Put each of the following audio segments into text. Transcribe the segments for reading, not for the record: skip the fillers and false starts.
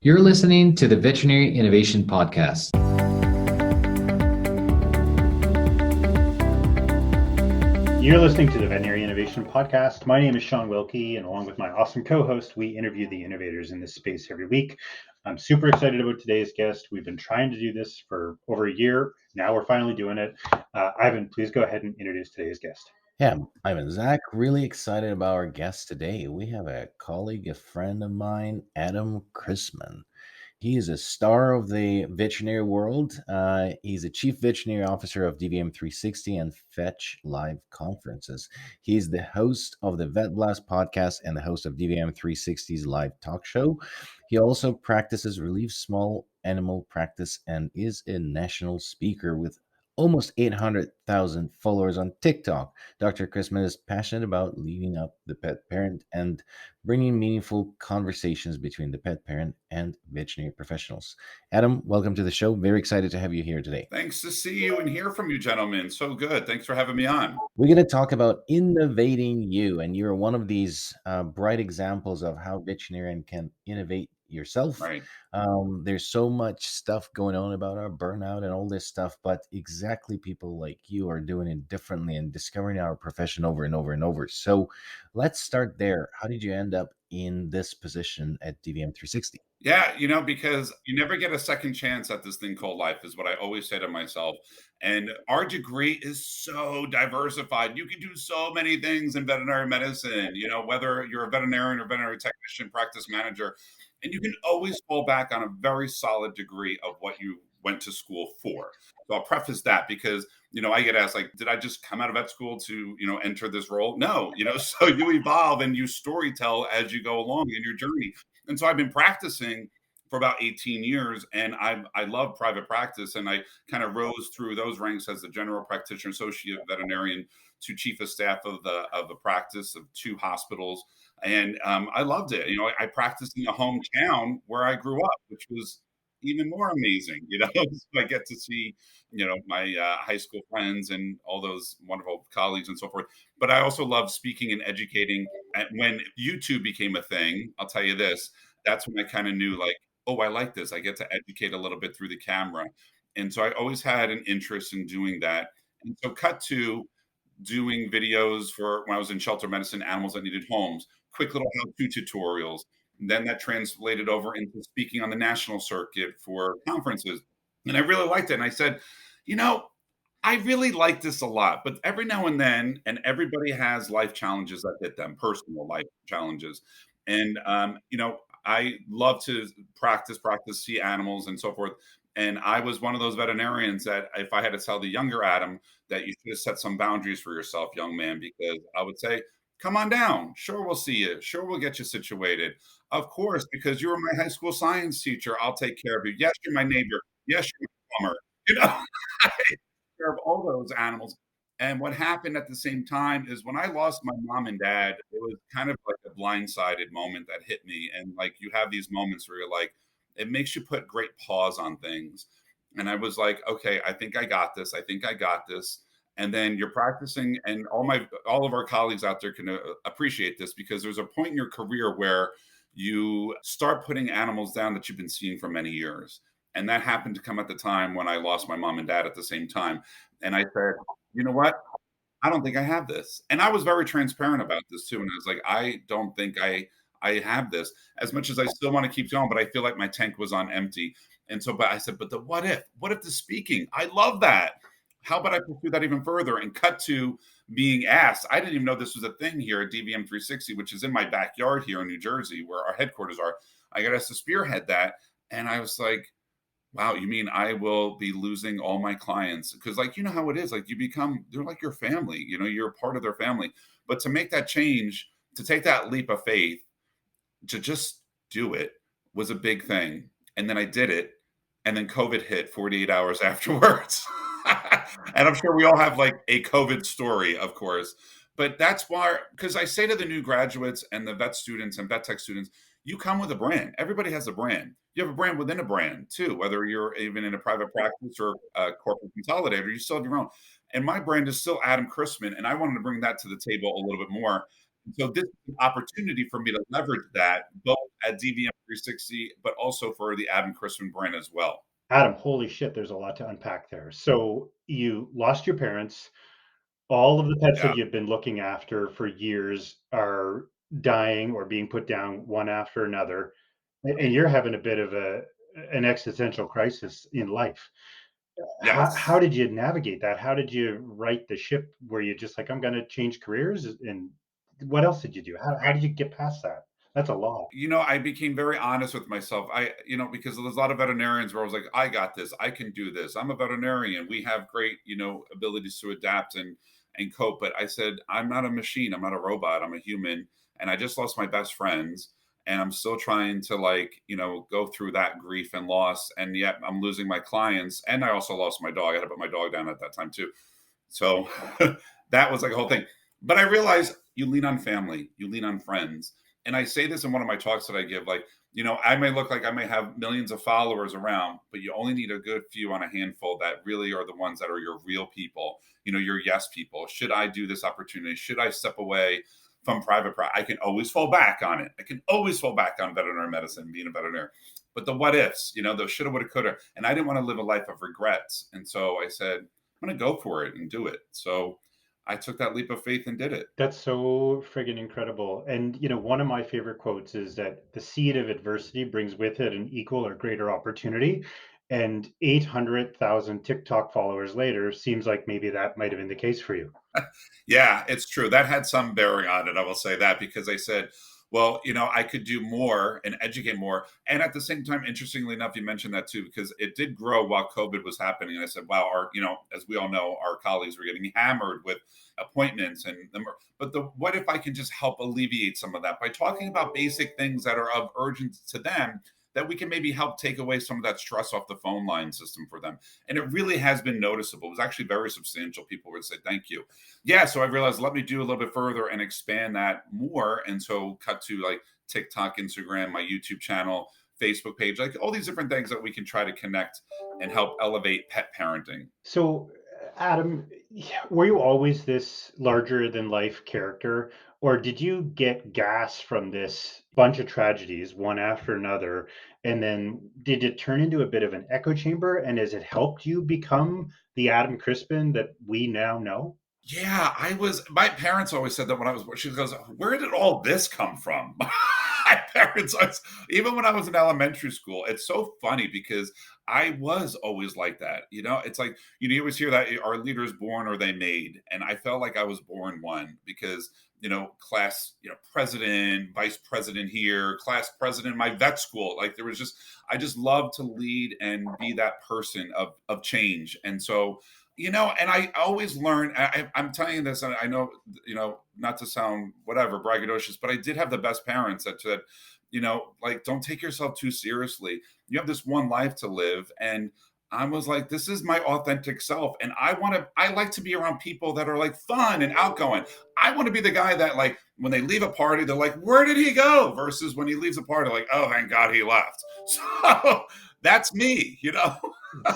You're listening to the Veterinary Innovation Podcast. You're listening to the Veterinary Innovation Podcast. My name is Sean Wilkie, and along with my awesome co-host, we interview the innovators in this space every week. I'm super excited about today's guest. We've been trying to do this for over a year. Now we're finally doing it. Ivan, please go ahead and introduce today's guest. Yeah, Ivan, Zach, really excited about our guest today. We have a colleague, a friend of mine, Adam Christman. He is a star of the veterinary world. He's a chief veterinary officer of DVM 360 and Fetch Live conferences. He's the host of the Vet Blast podcast and the host of DVM 360's live talk show. He also practices relief small animal practice and is a national speaker with almost 800,000 followers on TikTok. Dr. Christman is passionate about leading up the pet parent and bringing meaningful conversations between the pet parent and veterinary professionals. Adam, welcome to the show. Very excited to have you here today. Thanks to see you and hear from you, gentlemen. So good. Thanks for having me on. We're going to talk about innovating you, and you're one of these bright examples of how veterinarian can innovate yourself. Right. There's so much stuff going on about our burnout and all this stuff, but exactly people like you are doing it differently and discovering our profession over and over and over. So let's start there. How did you end up in this position at DVM 360? Yeah, because you never get a second chance at this thing called life, is what I always say to myself. And our degree is so diversified. You can do so many things in veterinary medicine, whether you're a veterinarian or veterinary technician, practice manager, and you can always fall back on a very solid degree of what you went to school for. So I'll preface that because, I get asked, like, did I just come out of vet school to, enter this role? No, so you evolve and you storytell as you go along in your journey. And so I've been practicing for about 18 years, and I love private practice, and I kind of rose through those ranks as a general practitioner, associate veterinarian, to chief of staff of the practice of 2 hospitals, and I loved it. I practiced in the hometown where I grew up, which was even more amazing. So I get to see my high school friends and all those wonderful colleagues and so forth. But I also love speaking and educating. And when YouTube became a thing, I'll tell you this, that's when I kind of knew, like, oh, I like this. I get to educate a little bit through the camera. And so I always had an interest in doing that. And so cut to doing videos for when I was in shelter medicine, animals that needed homes, quick little how-to tutorials. And then that translated over into speaking on the national circuit for conferences. And I really liked it. And I said, I really like this a lot, but every now and then, and everybody has life challenges that hit them, personal life challenges. And, I love to practice, see animals and so forth. And I was one of those veterinarians that if I had to tell the younger Adam that you should have set some boundaries for yourself, young man, because I would say, come on down. Sure, we'll see you. Sure, we'll get you situated. Of course, because you were my high school science teacher, I'll take care of you. Yes, you're my neighbor. Yes, you're my plumber. I take care of all those animals. And what happened at the same time is when I lost my mom and dad, it was kind of like a blindsided moment that hit me. And like you have these moments where you're like, it makes you put great pause on things. And I was like, okay, I think I got this. I think I got this. And then you're practicing, and all of our colleagues out there can appreciate this, because there's a point in your career where you start putting animals down that you've been seeing for many years. And that happened to come at the time when I lost my mom and dad at the same time. And I said, you know what? I don't think I have this. And I was very transparent about this too. And I was like, I don't think I have this, as much as I still want to keep going, but I feel like my tank was on empty. And so, but I said, but the what if? What if the speaking? I love that. How about I pursue that even further and cut to being asked? I didn't even know this was a thing here at DVM 360, which is in my backyard here in New Jersey, where our headquarters are. I got asked to spearhead that. And I was like, wow, you mean I will be losing all my clients? Because, like, you know how it is. Like, they're like your family. You're a part of their family. But to make that change, to take that leap of faith, to just do it was a big thing. And then I did it. And then COVID hit 48 hours afterwards. And I'm sure we all have like a COVID story, of course. But that's why, because I say to the new graduates and the vet students and vet tech students, you come with a brand. Everybody has a brand. You have a brand within a brand too, whether you're even in a private practice or a corporate consolidator, you still have your own. And my brand is still Adam Christman. And I wanted to bring that to the table a little bit more. So this is an opportunity for me to leverage that both at DVM 360, but also for the Adam Christman brand as well. Adam, holy shit, there's a lot to unpack there. So you lost your parents. All of the pets Yeah. that you've been looking after for years are dying or being put down one after another, and you're having a bit of an existential crisis in life. How Yes. did you navigate that? How did you right the ship? Were you just like, I'm going to change careers? And what else did you do? How did you get past that? That's a lot. I became very honest with myself. Because there's a lot of veterinarians where I was like, I got this, I can do this. I'm a veterinarian. We have great, abilities to adapt and cope. But I said, I'm not a machine. I'm not a robot. I'm a human. And I just lost my best friends. And I'm still trying to go through that grief and loss. And yet I'm losing my clients. And I also lost my dog. I had to put my dog down at that time too. So that was like a whole thing. But I realized you lean on family, you lean on friends. And I say this in one of my talks that I give, I may look like I may have millions of followers around, but you only need a good few on a handful that really are the ones that are your real people, your yes people. Should I do this opportunity? Should I step away from private practice? I can always fall back on it. I can always fall back on veterinary medicine, being a veterinarian. But the what ifs, the shoulda, woulda, coulda. And I didn't want to live a life of regrets. And so I said, I'm going to go for it and do it. So I took that leap of faith and did it. That's so friggin' incredible. And, one of my favorite quotes is that the seed of adversity brings with it an equal or greater opportunity. And 800,000 TikTok followers later seems like maybe that might have been the case for you. Yeah, it's true. That had some bearing on it. I will say that because I said, well, I could do more and educate more. And at the same time, interestingly enough, you mentioned that too, because it did grow while COVID was happening. And I said, wow, as we all know, our colleagues were getting hammered with appointments but what if I can just help alleviate some of that by talking about basic things that are of urgence to them, that we can maybe help take away some of that stress off the phone line system for them. And it really has been noticeable. It was actually very substantial. People would say, thank you. Yeah. So I realized, let me do a little bit further and expand that more. And so cut to like TikTok, Instagram, my YouTube channel, Facebook page, like all these different things that we can try to connect and help elevate pet parenting. So, Adam, were you always this larger than life character, or did you get gas from this bunch of tragedies, one after another? And then did it turn into a bit of an echo chamber? And has it helped you become the Adam Crispin that we now know? Yeah, my parents always said that when I was, she goes, where did all this come from? My parents, even when I was in elementary school, it's so funny because I was always like that. It's like, you always hear that are leaders born or they made? And I felt like I was born one because, class, president, vice president here, class president, my vet school. Like I just love to lead and be that person of change. And so, and I always learn. I'm telling you this, and I know, not to sound whatever braggadocious, but I did have the best parents that said, don't take yourself too seriously. You have this one life to live, and I was like, this is my authentic self, and I like to be around people that are like fun and outgoing. I want to be the guy that like when they leave a party, they're like, where did he go? Versus when he leaves a party, like, oh, thank God he left. So that's me.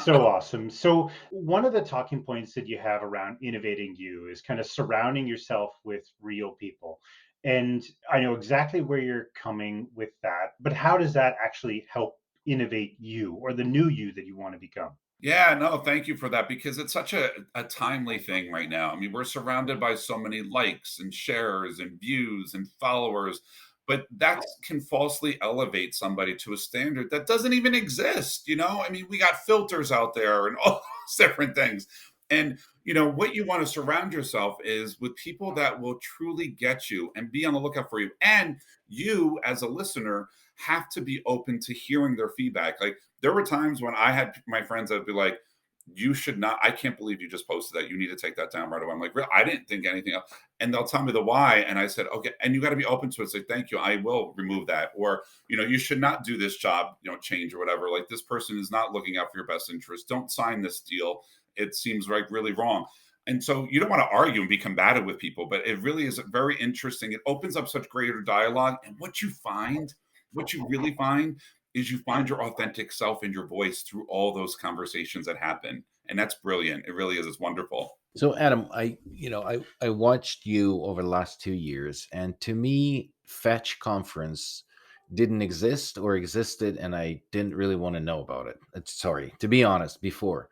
So awesome. So, one of the talking points that you have around innovating you is kind of surrounding yourself with real people. And I know exactly where you're coming with that, but how does that actually help innovate you or the new you that you want to become? Yeah, no, thank you for that because it's such a timely thing right now. I mean, we're surrounded by so many likes and shares and views and followers, but that can falsely elevate somebody to a standard that doesn't even exist. I mean, we got filters out there and all those different things. And, what you want to surround yourself is with people that will truly get you and be on the lookout for you. And you, as a listener, have to be open to hearing their feedback. Like, there were times when I had my friends that would be like, you should not, I can't believe you just posted that. You need to take that down right away. I'm like, really? I didn't think anything else. And they'll tell me the why. And I said, okay. And you got to be open to it. Say, thank you. I will remove that. Or, you should not do this job, change or whatever. Like, this person is not looking out for your best interest. Don't sign this deal. It seems like really wrong. And so you don't want to argue and be combative with people, but it really is very interesting. It opens up such greater dialogue. And what you really find is you find your authentic self and your voice through all those conversations that happen. And that's brilliant. It really is. It's wonderful. So Adam, I watched you over the last 2 years, and to me, Fetch Conference didn't exist or existed, and I didn't really want to know about it. Sorry, to be honest, before.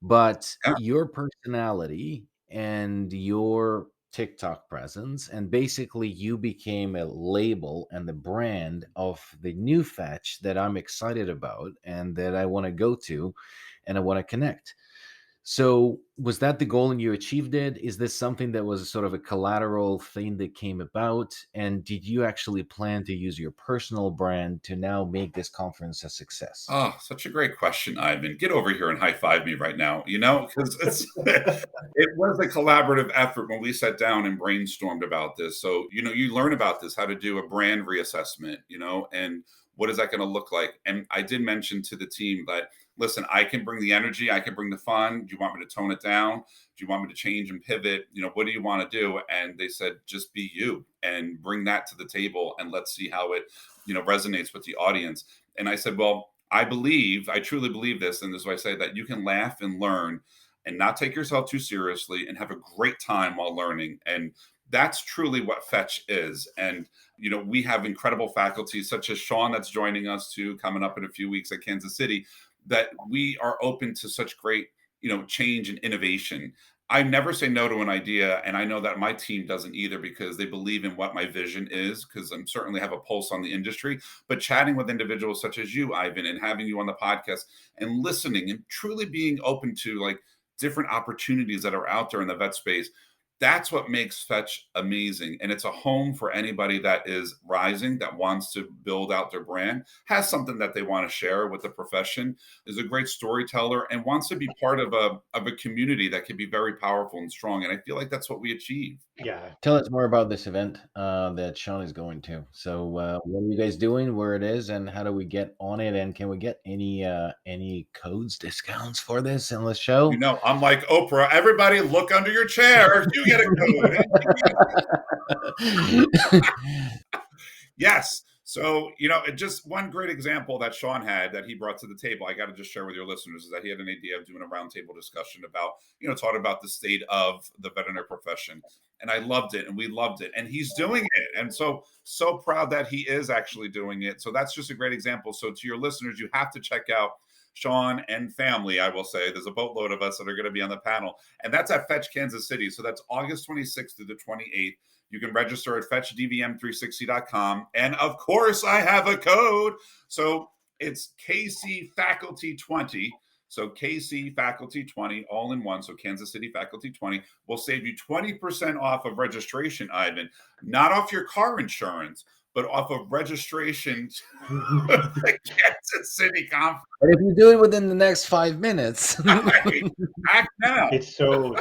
But Yeah. your personality and your TikTok presence, and basically you became a label and the brand of the new Fetch that I'm excited about and that I want to go to and I want to connect. So, was that the goal and you achieved it? Is this something that was sort of a collateral thing that came about? And did you actually plan to use your personal brand to now make this conference a success? Oh, such a great question, Ivan. Get over here and high five me right now, because it's it was a collaborative effort when we sat down and brainstormed about this. So, you learn about this, how to do a brand reassessment, and what is that going to look like? And I did mention to the team that, listen, I can bring the energy, I can bring the fun. Do you want me to tone it down? Do you want me to change and pivot? What do you want to do? And they said, just be you and bring that to the table and let's see how it, resonates with the audience. And I said, well, I truly believe this. And this is why I say that you can laugh and learn and not take yourself too seriously and have a great time while learning. And that's truly what Fetch is. And, we have incredible faculty such as Shawn that's joining us too, coming up in a few weeks at Kansas City, that we are open to such great, change and innovation. I never say no to an idea. And I know that my team doesn't either because they believe in what my vision is, because I'm certainly have a pulse on the industry. But chatting with individuals such as you, Ivan, and having you on the podcast and listening and truly being open to like different opportunities that are out there in the vet space, that's what makes Fetch amazing. And it's a home for anybody that is rising, that wants to build out their brand, has something that they want to share with the profession, is a great storyteller, and wants to be part of a community that can be very powerful and strong. And I feel like that's what we achieve. Yeah. Tell us more about this event that Shawn is going to. So, what are you guys doing? Where it is, and how do we get on it? And can we get any codes, discounts for this in the show? I'm like Oprah. Everybody, look under your chair. You get a code. Yes. So, just one great example that Shawn had that he brought to the table, I got to just share with your listeners, is that he had an idea of doing a roundtable discussion about, talking about the state of the veterinary profession. And I loved it and we loved it. And he's doing it. And so proud that he is actually doing it. So that's just a great example. So to your listeners, you have to check out Shawn and family. I will say there's a boatload of us that are going to be on the panel. And that's at Fetch, Kansas City. So that's August 26th through the 28th. You can register at fetchdvm360.com. And of course, I have a code. So it's KC Faculty 20. So KC Faculty 20, all in one. So Kansas City Faculty 20 will save you 20% off of registration, Ivan. Not off your car insurance, but off of registration to the Kansas City conference. But if you do it within the next 5 minutes, Act now. It's so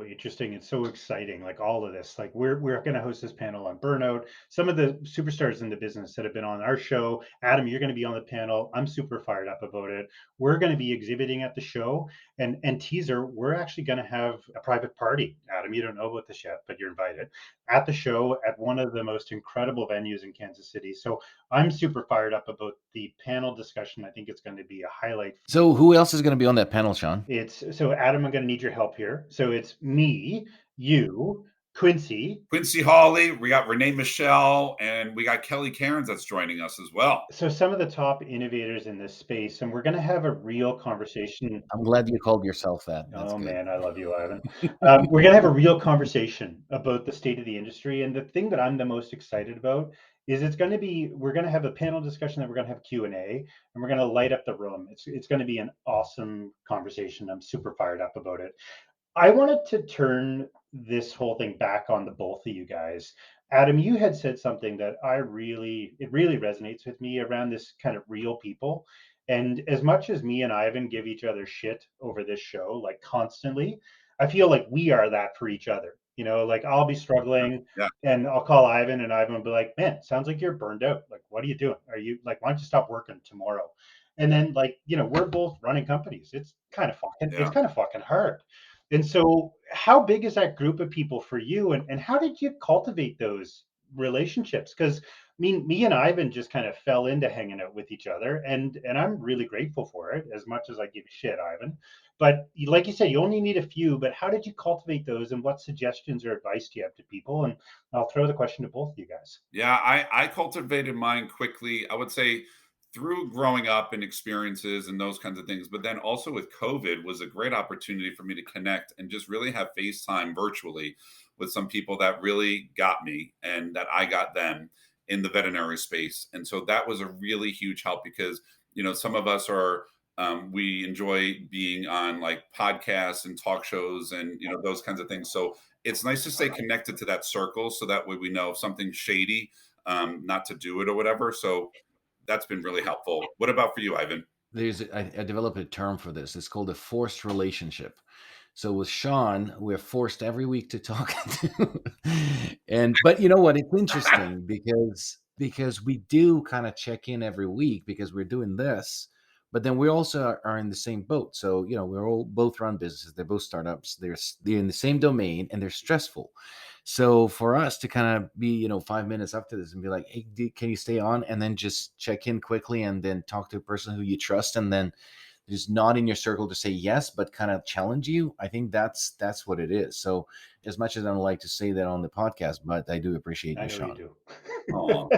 interesting. It's so exciting. Like all of this, like we're going to host this panel on burnout. Some of the superstars in the business that have been on our show. Adam, you're going to be on the panel. I'm super fired up about it. We're going to be exhibiting at the show, and teaser, we're actually going to have a private party. Adam, you don't know about this yet, but you're invited at the show at one of the most incredible venues in Kansas City. So I'm super fired up about the panel discussion. I think it's going to be a highlight. So who else is going to be on that panel, Shawn? So Adam, I'm going to need your help here. So it's me, you, Quincy Hawley, we got Renee Michelle, and we got Kelly Cairns that's joining us as well. So some of the top innovators in this space, and we're going to have a real conversation. I'm glad you called yourself that. That's oh good. Man, I love you, Ivan. We're going to have a real conversation about the state of the industry, and the thing that I'm the most excited about is we're going to have a panel discussion, that we're going to have Q&A, and we're going to light up the room. It's going to be an awesome conversation. I'm super fired up about it. I wanted to turn this whole thing back on the both of you guys. Adam, you had said something that it really resonates with me around this kind of real people. And as much as me and Ivan give each other shit over this show, like constantly, I feel like we are that for each other. Like I'll be struggling and I'll call Ivan, and Ivan will be like, man, sounds like you're burned out. Like, what are you doing? Are you like, why don't you stop working tomorrow? And then we're both running companies. It's kind of fucking hard. And so how big is that group of people for you, and how did you cultivate those relationships? Because me and Ivan just kind of fell into hanging out with each other, and I'm really grateful for it, as much as I give you shit, Ivan. But like you said, you only need a few. But how did you cultivate those, and what suggestions or advice do you have to people? And I'll throw the question to both of you guys. Yeah, I cultivated mine quickly. I would say through growing up and experiences and those kinds of things, but then also with COVID was a great opportunity for me to connect and just really have FaceTime virtually with some people that really got me and that I got them in the veterinary space. And so that was a really huge help because, some of us are we enjoy being on like podcasts and talk shows and those kinds of things. So it's nice to stay connected to that circle so that way we know if something's shady, not to do it or whatever. So that's been really helpful. What about for you, Ivan? I developed a term for this. It's called a forced relationship. So with Shawn, we're forced every week to talk. But you know what? It's interesting because we do kind of check in every week because we're doing this, but then we also are in the same boat. So we're all both run businesses. They're both startups. They're in the same domain and they're stressful. So for us to kind of be 5 minutes up to this and be like, hey, can you stay on, and then just check in quickly and then talk to a person who you trust, and then just not in your circle to say yes, but kind of challenge you. I think that's what it is. So as much as I don't like to say that on the podcast, but I do appreciate I you, know Shawn. you do. Oh,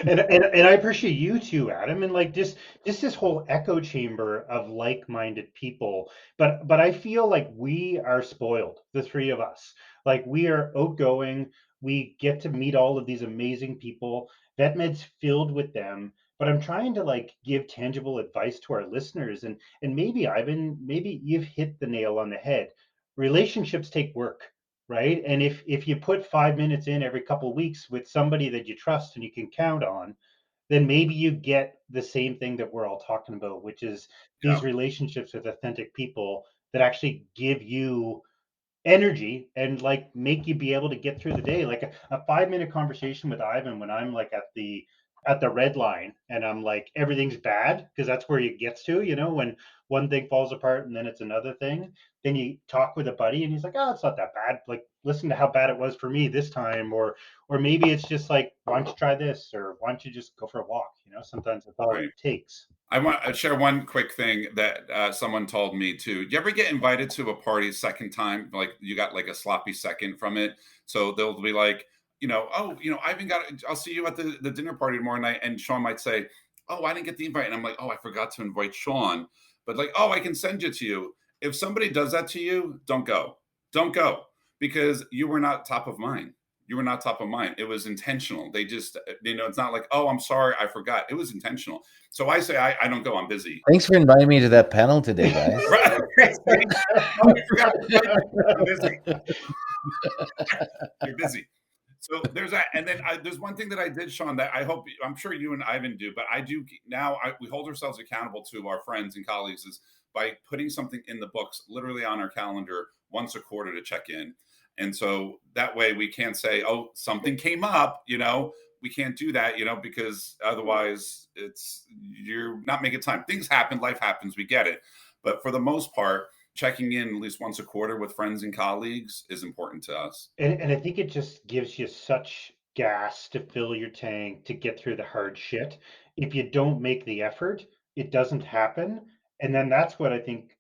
and I appreciate you too, Adam, and like just this whole echo chamber of like-minded people. But I feel like we are spoiled, the three of us. Like we are outgoing, we get to meet all of these amazing people. VetMed's filled with them. But I'm trying to like give tangible advice to our listeners, and maybe Ivan, maybe you've hit the nail on the head. Relationships take work, right? And if you put 5 minutes in every couple of weeks with somebody that you trust and you can count on, then maybe you get the same thing that we're all talking about, which is yeah, these relationships with authentic people that actually give you energy and like make you be able to get through the day. Like a 5 minute conversation with Ivan when I'm like at the red line and I'm like everything's bad, because that's where it gets to, when one thing falls apart and then it's another thing. Then you talk with a buddy and he's like, oh, it's not that bad. Like listen to how bad it was for me this time, or maybe it's just like, why don't you try this, or why don't you just go for a walk? Sometimes that's all right. it takes. I want to share one quick thing that someone told me too. Do you ever get invited to a party second time? Like you got like a sloppy second from it. So they'll be like, oh, Ivan I'll see you at the dinner party tomorrow night. And Shawn might say, oh, I didn't get the invite. And I'm like, oh, I forgot to invite Shawn. But like, oh, I can send it to you. If somebody does that to you, don't go. Don't go because you were not top of mind. You were not top of mind. It was intentional. They just, it's not like, oh, I'm sorry, I forgot. It was intentional. So I say, I don't go. I'm busy. Thanks for inviting me to that panel today, guys. Right. Oh, I forgot to invite you. I'm busy. You're busy. So there's that. And then there's one thing that I did, Shawn, that I'm sure you and Ivan do, but I do now. We hold ourselves accountable to our friends and colleagues is by putting something in the books, literally on our calendar once a quarter to check in. And so that way we can't say, oh, something came up, we can't do that, because otherwise you're not making time. Things happen, life happens, we get it. But for the most part, checking in at least once a quarter with friends and colleagues is important to us. And I think it just gives you such gas to fill your tank to get through the hard shit. If you don't make the effort, it doesn't happen. And then that's what I think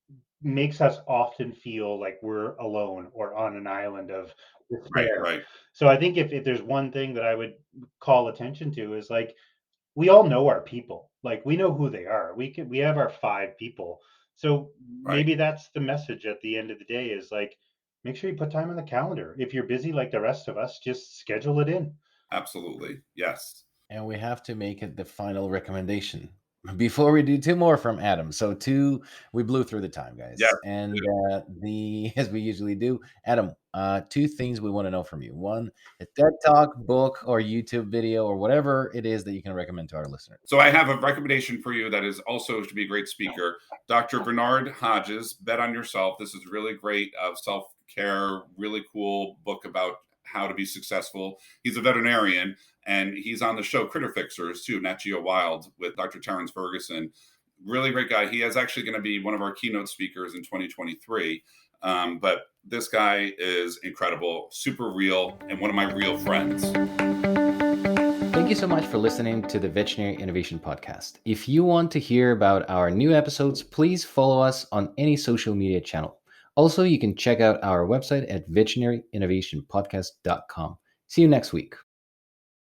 makes us often feel like we're alone or on an island of Right, despair. right, So I think if there's one thing that I would call attention to is like, we all know our people. Like we know who they are. We have our five people. So right. maybe that's the message at the end of the day is like, make sure you put time on the calendar. If you're busy like the rest of us, just schedule it in. Absolutely. Yes. And we have to make it the final recommendation before we do two more from Adam. So we blew through the time, Yeah. guys. And as we usually do, Adam, two things we want to know from you. One, a TED Talk, book, or YouTube video, or whatever it is that you can recommend to our listeners. So I have a recommendation for you that is also to be a great speaker. Dr. Vernard Hodges, Bet on Yourself. This is really great self-care, really cool book about how to be successful. He's a veterinarian and he's on the show Critter Fixers too, Nat Geo Wild with Dr. Terrence Ferguson. Really great guy. He is actually going to be one of our keynote speakers in 2023. But this guy is incredible, super real, and one of my real friends. Thank Thank you so much for listening to the Veterinary Innovation Podcast. If you want to hear about our new episodes, please follow us on any social media channel. Also, you can check out our website at veterinaryinnovationpodcast.com. See you next week.